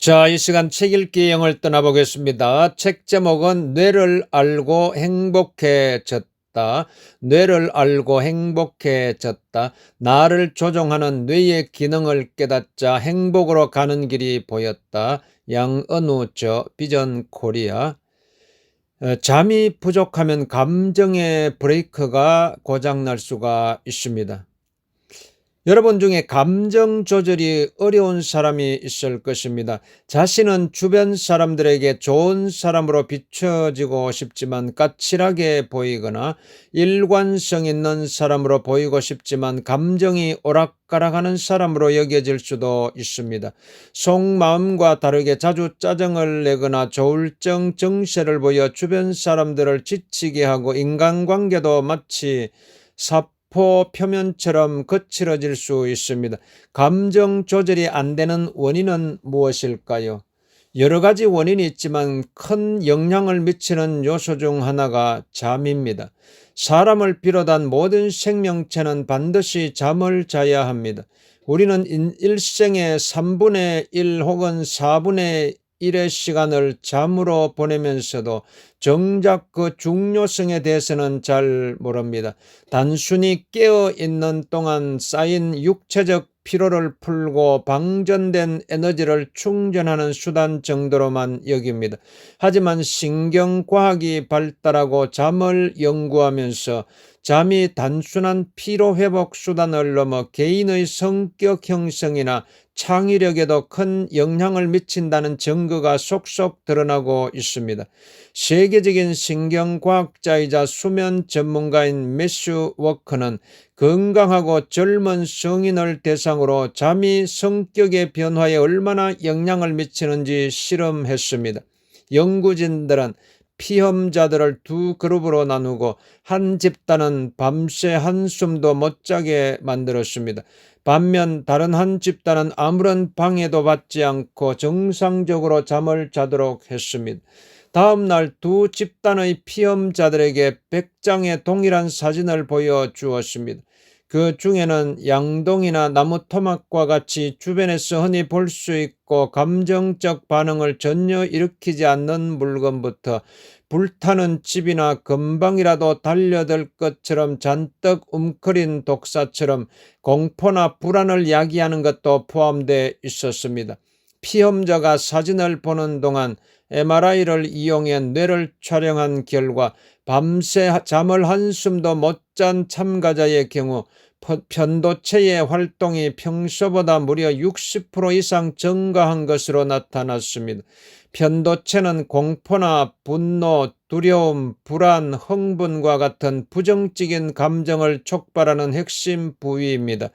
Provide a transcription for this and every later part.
자, 이 시간 책 읽기 영을 떠나보겠습니다. 책 제목은 뇌를 알고 행복해졌다. 뇌를 알고 행복해졌다. 나를 조종하는 뇌의 기능을 깨닫자 행복으로 가는 길이 보였다. 양은우 저 비전 코리아. 잠이 부족하면 감정의 브레이크가 고장날 수가 있습니다. 여러분 중에 감정 조절이 어려운 사람이 있을 것입니다. 자신은 주변 사람들에게 좋은 사람으로 비춰지고 싶지만 까칠하게 보이거나 일관성 있는 사람으로 보이고 싶지만 감정이 오락가락하는 사람으로 여겨질 수도 있습니다. 속마음과 다르게 자주 짜증을 내거나 조울증 증세를 보여 주변 사람들을 지치게 하고 인간관계도 마치 표면처럼 거칠어질 수 있습니다. 감정 조절이 안 되는 원인은 무엇일까요? 여러 가지 원인이 있지만 큰 영향을 미치는 요소 중 하나가 잠입니다. 사람을 비롯한 모든 생명체는 반드시 잠을 자야 합니다. 우리는 일생의 3분의 1 혹은 4분의 1의 시간을 잠으로 보내면서도 정작 그 중요성에 대해서는 잘 모릅니다. 단순히 깨어 있는 동안 쌓인 육체적 피로를 풀고 방전된 에너지를 충전하는 수단 정도로만 여깁니다. 하지만 신경과학이 발달하고 잠을 연구하면서 잠이 단순한 피로회복 수단을 넘어 개인의 성격 형성이나 창의력에도 큰 영향을 미친다는 증거가 속속 드러나고 있습니다. 세계적인 신경과학자이자 수면 전문가인 매슈 워커는 건강하고 젊은 성인을 대상으로 잠이 성격의 변화에 얼마나 영향을 미치는지 실험했습니다. 연구진들은 피험자들을 두 그룹으로 나누고 한 집단은 밤새 한숨도 못 자게 만들었습니다. 반면 다른 한 집단은 아무런 방해도 받지 않고 정상적으로 잠을 자도록 했습니다. 다음 날 두 집단의 피험자들에게 100장의 동일한 사진을 보여주었습니다. 그 중에는 양동이나 나무 토막과 같이 주변에서 흔히 볼 수 있고 감정적 반응을 전혀 일으키지 않는 물건부터 불타는 집이나 금방이라도 달려들 것처럼 잔뜩 웅크린 독사처럼 공포나 불안을 야기하는 것도 포함되어 있었습니다. 피험자가 사진을 보는 동안 MRI를 이용해 뇌를 촬영한 결과 밤새 잠을 한숨도 못 잔 참가자의 경우 편도체의 활동이 평소보다 무려 60% 이상 증가한 것으로 나타났습니다. 편도체는 공포나 분노, 두려움, 불안, 흥분과 같은 부정적인 감정을 촉발하는 핵심 부위입니다.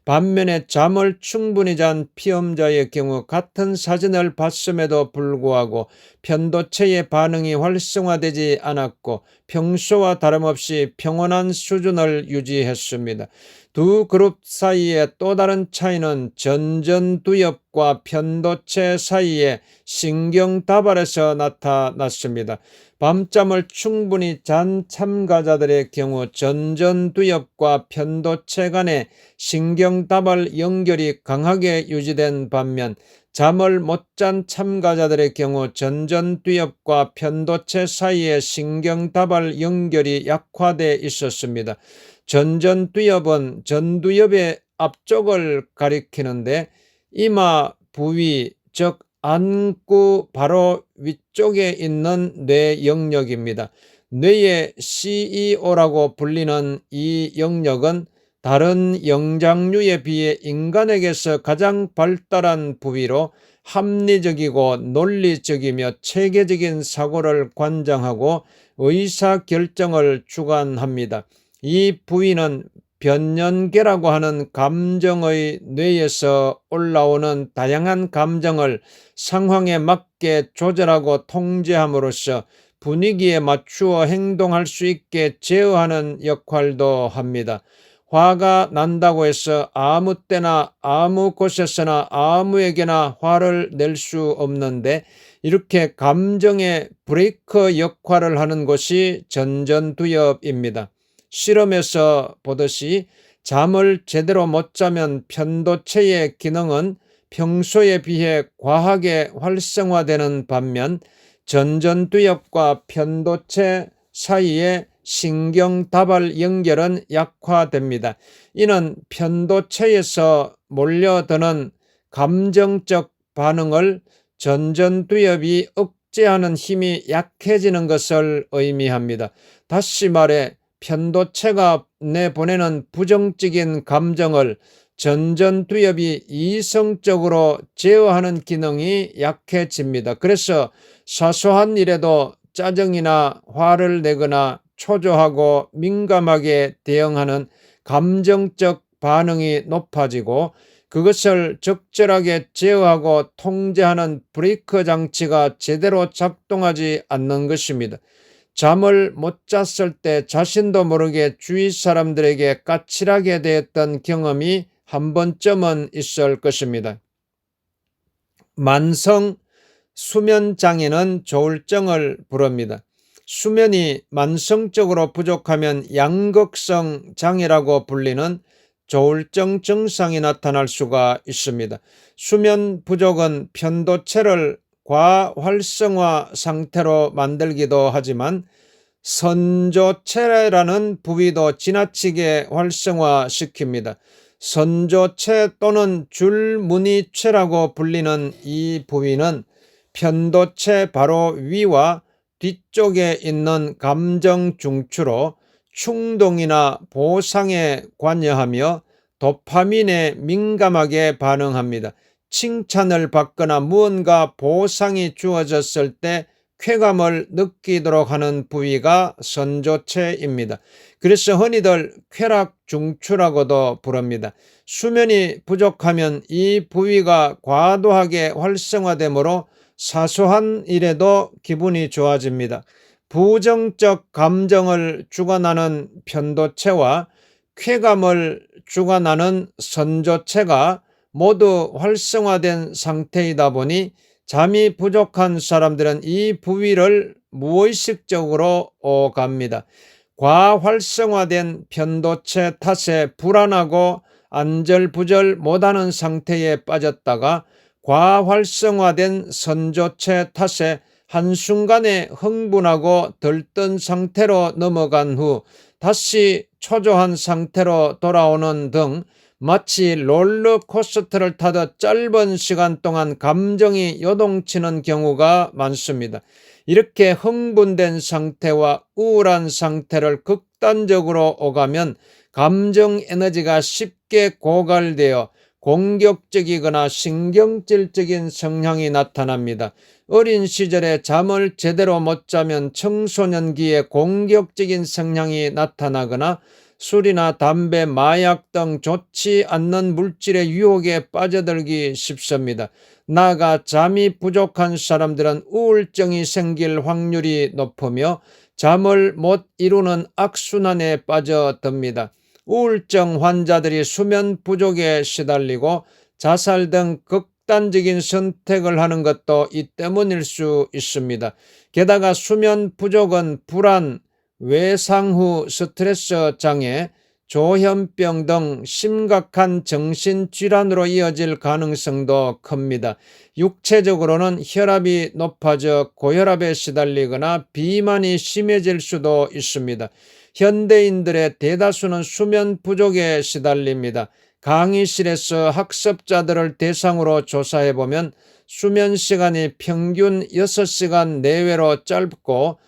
반면에 잠을 충분히 잔 피험자의 경우 같은 사진을 봤음에도 불구하고 편도체의 반응이 활성화되지 않았고 평소와 다름없이 평온한 수준을 유지했습니다. 두 그룹 사이의 또 다른 차이는 전전두엽과 편도체 사이의 신경다발에서 나타났습니다. 밤잠을 충분히 잔 참가자들의 경우 전전두엽과 편도체 간의 신경다발 연결이 강하게 유지된 반면 잠을 못 잔 참가자들의 경우 전전두엽과 편도체 사이의 신경다발 연결이 약화되어 있었습니다. 전전두엽은 전두엽의 앞쪽을 가리키는데 이마 부위, 즉 안구 바로 위쪽에 있는 뇌 영역입니다. 뇌의 CEO라고 불리는 이 영역은 다른 영장류에 비해 인간에게서 가장 발달한 부위로 합리적이고 논리적이며 체계적인 사고를 관장하고 의사결정을 주관합니다. 이 부위는 변연계라고 하는 감정의 뇌에서 올라오는 다양한 감정을 상황에 맞게 조절하고 통제함으로써 분위기에 맞추어 행동할 수 있게 제어하는 역할도 합니다. 화가 난다고 해서 아무 때나 아무 곳에서나 아무에게나 화를 낼 수 없는데 이렇게 감정의 브레이크 역할을 하는 곳이 전전두엽입니다. 실험에서 보듯이 잠을 제대로 못 자면 편도체의 기능은 평소에 비해 과하게 활성화되는 반면 전전두엽과 편도체 사이의 신경다발 연결은 약화됩니다. 이는 편도체에서 몰려드는 감정적 반응을 전전두엽이 억제하는 힘이 약해지는 것을 의미합니다. 다시 말해 편도체가 내보내는 부정적인 감정을 전전두엽이 이성적으로 제어하는 기능이 약해집니다. 그래서 사소한 일에도 짜증이나 화를 내거나 초조하고 민감하게 대응하는 감정적 반응이 높아지고 그것을 적절하게 제어하고 통제하는 브레이크 장치가 제대로 작동하지 않는 것입니다. 잠을 못 잤을 때 자신도 모르게 주위 사람들에게 까칠하게 대했던 경험이 한 번쯤은 있을 것입니다. 만성 수면 장애는 조울증을 부릅니다. 수면이 만성적으로 부족하면 양극성 장애라고 불리는 조울증 증상이 나타날 수가 있습니다. 수면 부족은 편도체를 과활성화 상태로 만들기도 하지만 선조체라는 부위도 지나치게 활성화시킵니다. 선조체 또는 줄무늬체라고 불리는 이 부위는 편도체 바로 위와 뒤쪽에 있는 감정 중추로 충동이나 보상에 관여하며 도파민에 민감하게 반응합니다. 칭찬을 받거나 무언가 보상이 주어졌을 때 쾌감을 느끼도록 하는 부위가 선조체입니다. 그래서 흔히들 쾌락중추라고도 부릅니다. 수면이 부족하면 이 부위가 과도하게 활성화되므로 사소한 일에도 기분이 좋아집니다. 부정적 감정을 주관하는 편도체와 쾌감을 주관하는 선조체가 모두 활성화된 상태이다 보니 잠이 부족한 사람들은 이 부위를 무의식적으로 오갑니다. 과활성화된 편도체 탓에 불안하고 안절부절 못하는 상태에 빠졌다가 과활성화된 선조체 탓에 한순간에 흥분하고 들뜬 상태로 넘어간 후 다시 초조한 상태로 돌아오는 등 마치 롤러코스터를 타듯 짧은 시간 동안 감정이 요동치는 경우가 많습니다. 이렇게 흥분된 상태와 우울한 상태를 극단적으로 오가면 감정 에너지가 쉽게 고갈되어 공격적이거나 신경질적인 성향이 나타납니다. 어린 시절에 잠을 제대로 못 자면 청소년기에 공격적인 성향이 나타나거나 술이나 담배, 마약 등 좋지 않는 물질의 유혹에 빠져들기 쉽습니다. 나아가 잠이 부족한 사람들은 우울증이 생길 확률이 높으며 잠을 못 이루는 악순환에 빠져듭니다. 우울증 환자들이 수면 부족에 시달리고 자살 등 극단적인 선택을 하는 것도 이 때문일 수 있습니다. 게다가 수면 부족은 불안, 외상 후 스트레스 장애, 조현병 등 심각한 정신질환으로 이어질 가능성도 큽니다. 육체적으로는 혈압이 높아져 고혈압에 시달리거나 비만이 심해질 수도 있습니다. 현대인들의 대다수는 수면 부족에 시달립니다. 강의실에서 학습자들을 대상으로 조사해보면 수면 시간이 평균 6시간 내외로 짧고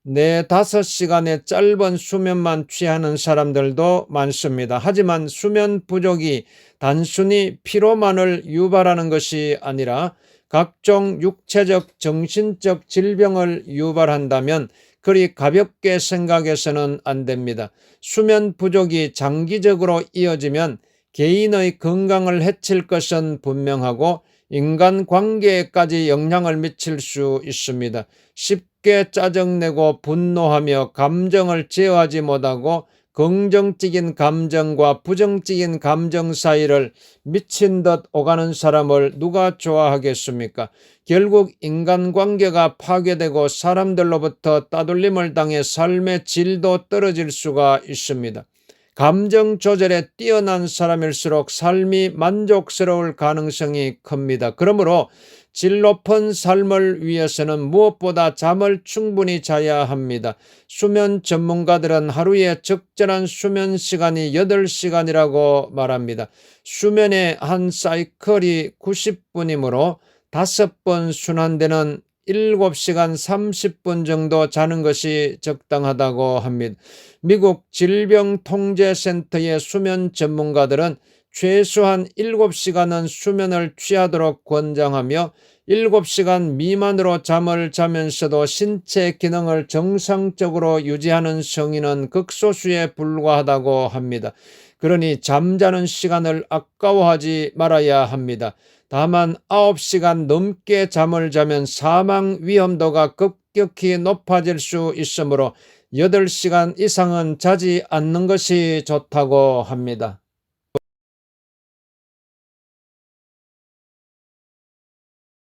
4~5시간의 짧은 수면만 취하는 사람들도 많습니다. 하지만 수면 부족이 단순히 피로만을 유발하는 것이 아니라 각종 육체적, 정신적 질병을 유발한다면 그리 가볍게 생각해서는 안 됩니다. 수면 부족이 장기적으로 이어지면 개인의 건강을 해칠 것은 분명하고 인간관계에까지 영향을 미칠 수 있습니다. 쉽게 짜증내고 분노하며 감정을 제어하지 못하고 긍정적인 감정과 부정적인 감정 사이를 미친 듯 오가는 사람을 누가 좋아하겠습니까? 결국 인간관계가 파괴되고 사람들로부터 따돌림을 당해 삶의 질도 떨어질 수가 있습니다. 감정 조절에 뛰어난 사람일수록 삶이 만족스러울 가능성이 큽니다. 그러므로 질 높은 삶을 위해서는 무엇보다 잠을 충분히 자야 합니다. 수면 전문가들은 하루에 적절한 수면 시간이 8시간이라고 말합니다. 수면의 한 사이클이 90분이므로 5번 순환되는 7시간 30분 정도 자는 것이 적당하다고 합니다. 미국 질병통제센터의 수면 전문가들은 최소한 7시간은 수면을 취하도록 권장하며 7시간 미만으로 잠을 자면서도 신체 기능을 정상적으로 유지하는 성인은 극소수에 불과하다고 합니다. 그러니 잠자는 시간을 아까워하지 말아야 합니다. 다만 9시간 넘게 잠을 자면 사망 위험도가 급격히 높아질 수 있으므로 8시간 이상은 자지 않는 것이 좋다고 합니다.